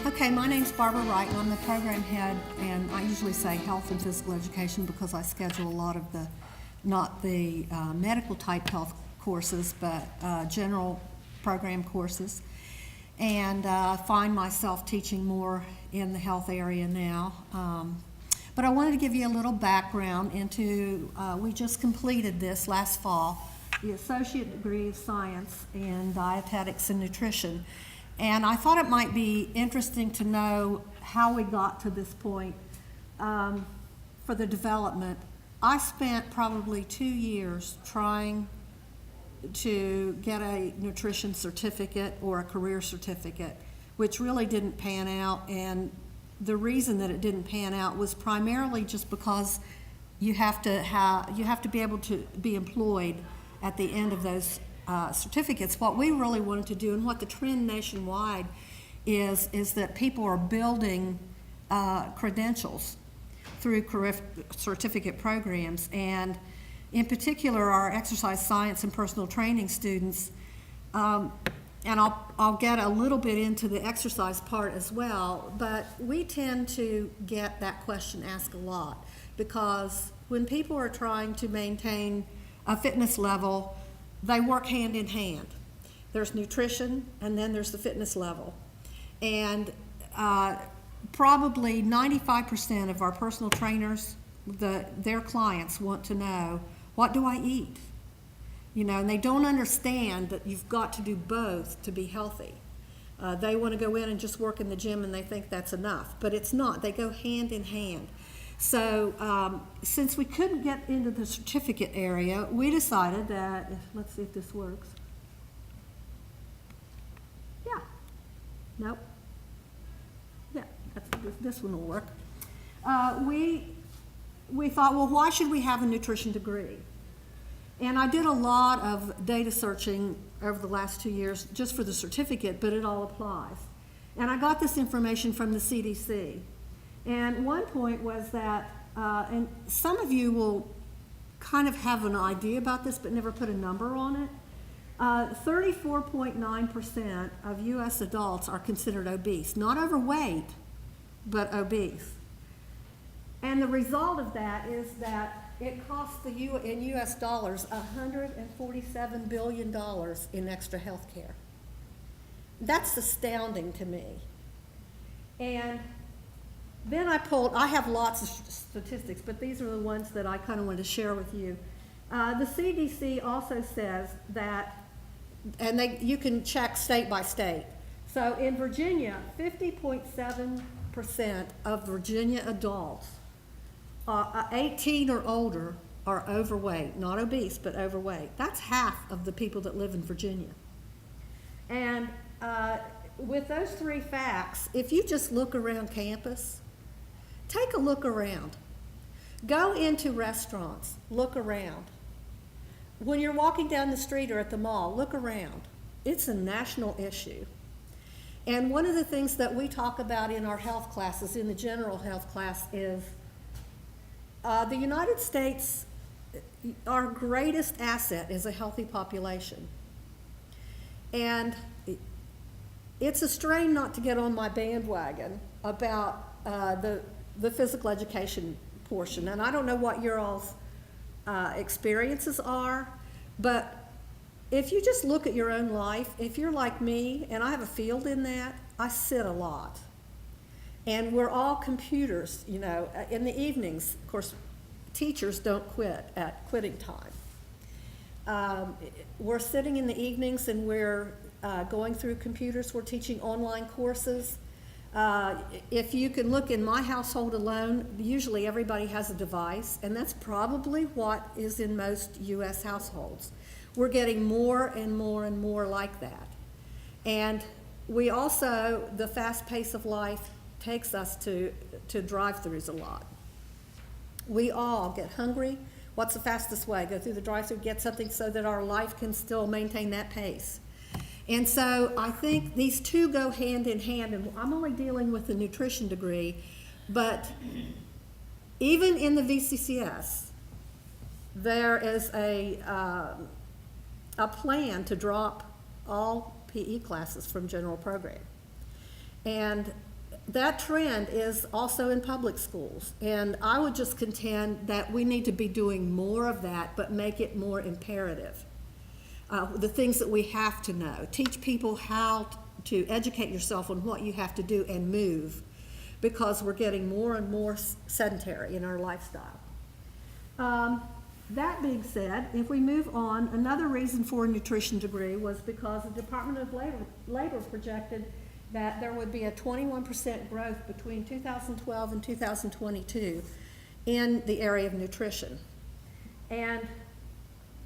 Okay, my name's Barbra Wright, and I'm the program head, and I usually say health and physical education because I schedule a lot of the, not the medical type health courses, but general program courses. And I find myself teaching more in the health area now. But I wanted to give you a little background into, we just completed this last fall, the Associate degree of Science in Dietetics and Nutrition. And I thought it might be interesting to know how we got to this point for the development. I spent probably 2 years trying to get a nutrition certificate or a career certificate, which really didn't pan out. And the reason that it didn't pan out was primarily just because you have to be able to be employed at the end of those certificates. What we really wanted to do, and what the trend nationwide is that people are building credentials through career certificate programs, and in particular our exercise science and personal training students, and I'll get a little bit into the exercise part as well, but we tend to get that question asked a lot, because when people are trying to maintain a fitness level, they work hand in hand. There's nutrition, and then there's the fitness level. And probably 95% of our personal trainers, their clients want to know, what do I eat? You know, and they don't understand that you've got to do both to be healthy. They want to go in and just work in the gym, and they think that's enough, but it's not. They go hand in hand. So since we couldn't get into the certificate area, we decided that, let's see if this works. Yeah. Nope. Yeah, this one will work. We thought, well, why should we have a nutrition degree? And I did a lot of data searching over the last 2 years just for the certificate, but it all applies. And I got this information from the CDC. And one point was that, and some of you will kind of have an idea about this but never put a number on it, 34.9% of U.S. adults are considered obese. Not overweight, but obese. And the result of that is that it costs in U.S. dollars $147 billion in extra health care. That's astounding to me. And then I have lots of statistics, but these are the ones that I kind of wanted to share with you. The CDC also says that, and you can check state by state. So in Virginia, 50.7% of Virginia adults, 18 or older, are overweight, not obese, but overweight. That's half of the people that live in Virginia. And with those three facts, if you just look around campus, take a look around. Go into restaurants, look around. When you're walking down the street or at the mall, look around. It's a national issue. And one of the things that we talk about in our health classes, in the general health class, is the United States, our greatest asset is a healthy population. And it's a strain not to get on my bandwagon about the physical education portion. And I don't know what your all's experiences are, but if you just look at your own life, if you're like me, and I have a field in that, I sit a lot. And we're all computers, you know. In the evenings, of course, teachers don't quit at quitting time. We're sitting in the evenings and we're going through computers. We're teaching online courses. If you can look in my household alone, usually everybody has a device, and that's probably what is in most U.S. households. We're getting more and more and more like that. And we also, the fast pace of life takes us to drive-thrus a lot. We all get hungry. What's the fastest way? Go through the drive-thru, get something so that our life can still maintain that pace. And so I think these two go hand in hand, and I'm only dealing with the nutrition degree, but even in the VCCS, there is a plan to drop all PE classes from general program. And that trend is also in public schools. And I would just contend that we need to be doing more of that, but make it more imperative. The things that we have to know. Teach people how to educate yourself on what you have to do and move, because we're getting more and more sedentary in our lifestyle. That being said, if we move on, another reason for a nutrition degree was because the Department of Labor projected that there would be a 21% growth between 2012 and 2022 in the area of nutrition. And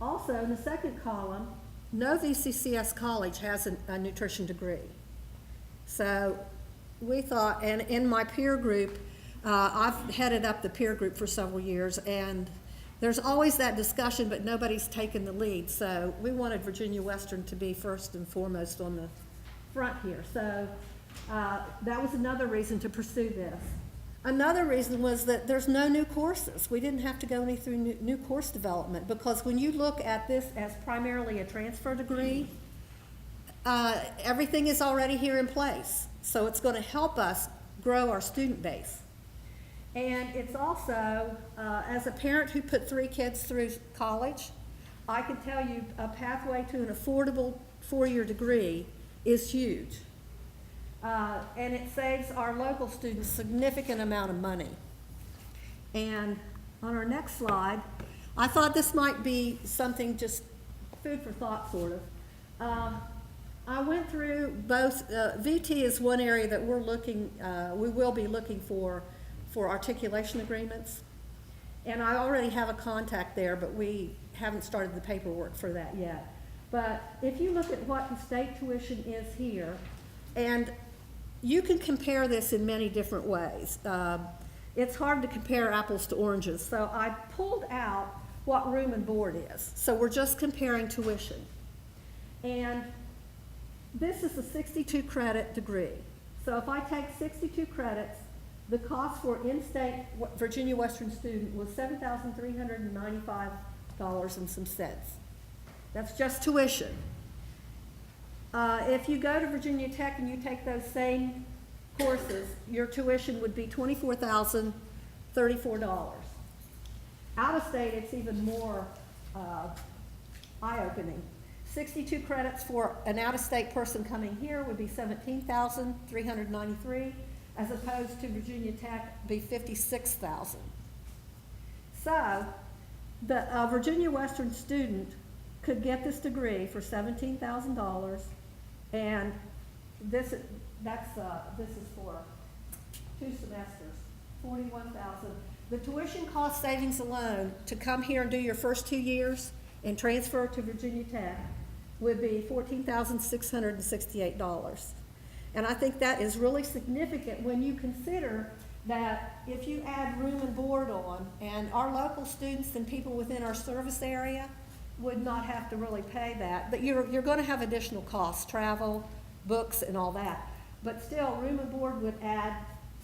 also in the second column, no VCCS college has a nutrition degree. So we thought, and in my peer group, I've headed up the peer group for several years, and there's always that discussion, but nobody's taken the lead. So we wanted Virginia Western to be first and foremost on the front here. So that was another reason to pursue this. Another reason was that there's no new courses. We didn't have to go any through new course development, because when you look at this as primarily a transfer degree, everything is already here in place. So it's going to help us grow our student base. And it's also, as a parent who put 3 kids through college, I can tell you a pathway to an affordable 4-year degree is huge. And it saves our local students a significant amount of money. And on our next slide, I thought this might be something just food for thought, sort of. I went through both, VT is one area that we will be looking for articulation agreements. And I already have a contact there, but we haven't started the paperwork for that yet. But if you look at what the state tuition is here, and you can compare this in many different ways. It's hard to compare apples to oranges, so I pulled out what room and board is. So we're just comparing tuition. And this is a 62 credit degree. So if I take 62 credits, the cost for in-state Virginia Western student was $7,395 and some cents. That's just tuition. If you go to Virginia Tech and you take those same courses, your tuition would be $24,034. Out of state, it's even more eye-opening. 62 credits for an out-of-state person coming here would be $17,393, as opposed to Virginia Tech be $56,000. So the Virginia Western student could get this degree for $17,000, and this is for 2 semesters, $41,000. The tuition cost savings alone to come here and do your first 2 years and transfer to Virginia Tech would be $14,668. And I think that is really significant when you consider that if you add room and board on, and our local students and people within our service area would not have to really pay that, but you're going to have additional costs, travel, books, and all that. But still, room and board would add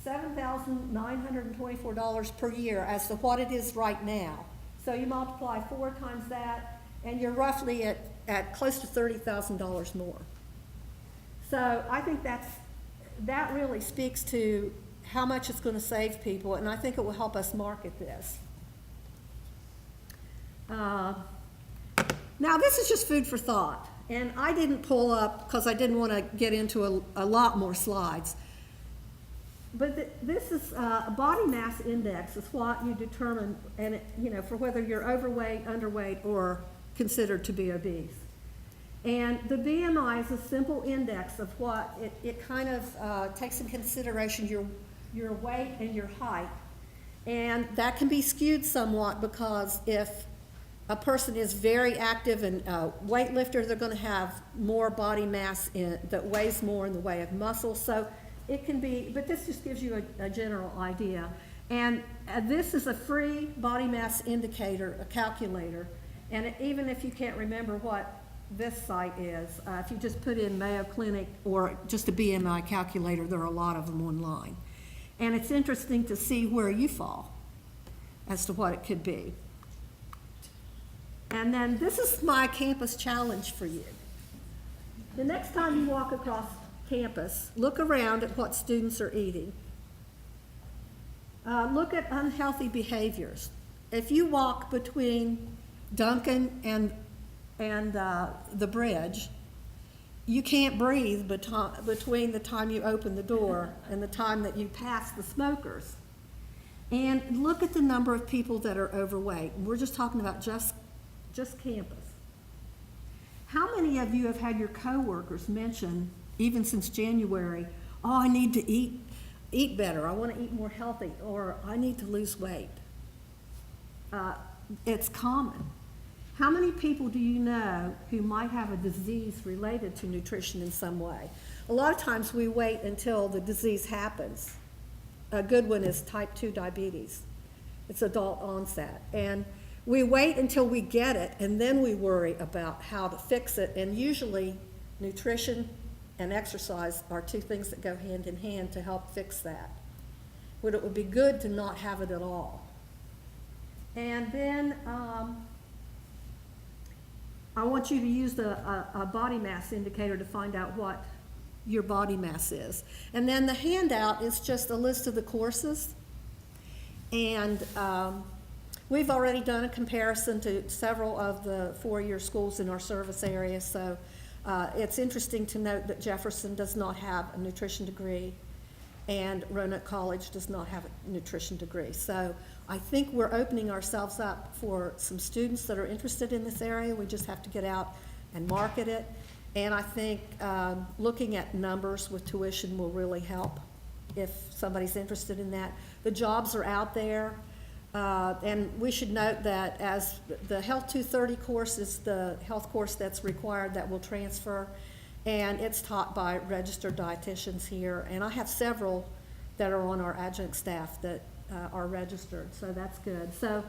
$7,924 per year as to what it is right now. So you multiply 4 times that, and you're roughly at close to $30,000 more. So I think that really speaks to how much it's going to save people, and I think it will help us market this. Now this is just food for thought, and I didn't pull up because I didn't want to get into a lot more slides. But this is a body mass index is what you determine, and for whether you're overweight, underweight, or considered to be obese. And the BMI is a simple index of what it kind of takes in consideration your weight and your height. And that can be skewed somewhat because if a person is very active and a weightlifter, they're going to have more body mass that weighs more in the way of muscle. So it can be, but this just gives you a general idea. And this is a free body mass indicator, a calculator. And even if you can't remember what this site is, if you just put in Mayo Clinic or just a BMI calculator, there are a lot of them online. And it's interesting to see where you fall as to what it could be. And then this is my campus challenge for you. The next time you walk across campus, look around at what students are eating. Look at unhealthy behaviors. If you walk between Duncan and the bridge, you can't breathe between the time you open the door and the time that you pass the smokers. And look at the number of people that are overweight. We're just talking about just campus. How many of you have had your coworkers mention, even since January, oh, I need to eat better, I want to eat more healthy, or I need to lose weight? It's common. How many people do you know who might have a disease related to nutrition in some way? A lot of times we wait until the disease happens. A good one is type 2 diabetes. It's adult onset. And we wait until we get it, and then we worry about how to fix it. And usually nutrition and exercise are two things that go hand in hand to help fix that. But it would be good to not have it at all. And then I want you to use a body mass indicator to find out what your body mass is. And then the handout is just a list of the courses. And we've already done a comparison to several of the four-year schools in our service area. So it's interesting to note that Jefferson does not have a nutrition degree, and Roanoke College does not have a nutrition degree. So I think we're opening ourselves up for some students that are interested in this area. We just have to get out and market it. And I think looking at numbers with tuition will really help if somebody's interested in that. The jobs are out there. And we should note that as the Health 230 course is the health course that's required that will transfer, and it's taught by registered dietitians here. And I have several that are on our adjunct staff that are registered, so that's good. So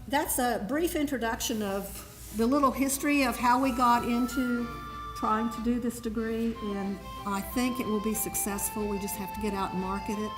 that's a brief introduction of the little history of how we got into trying to do this degree, and I think it will be successful. We just have to get out and market it.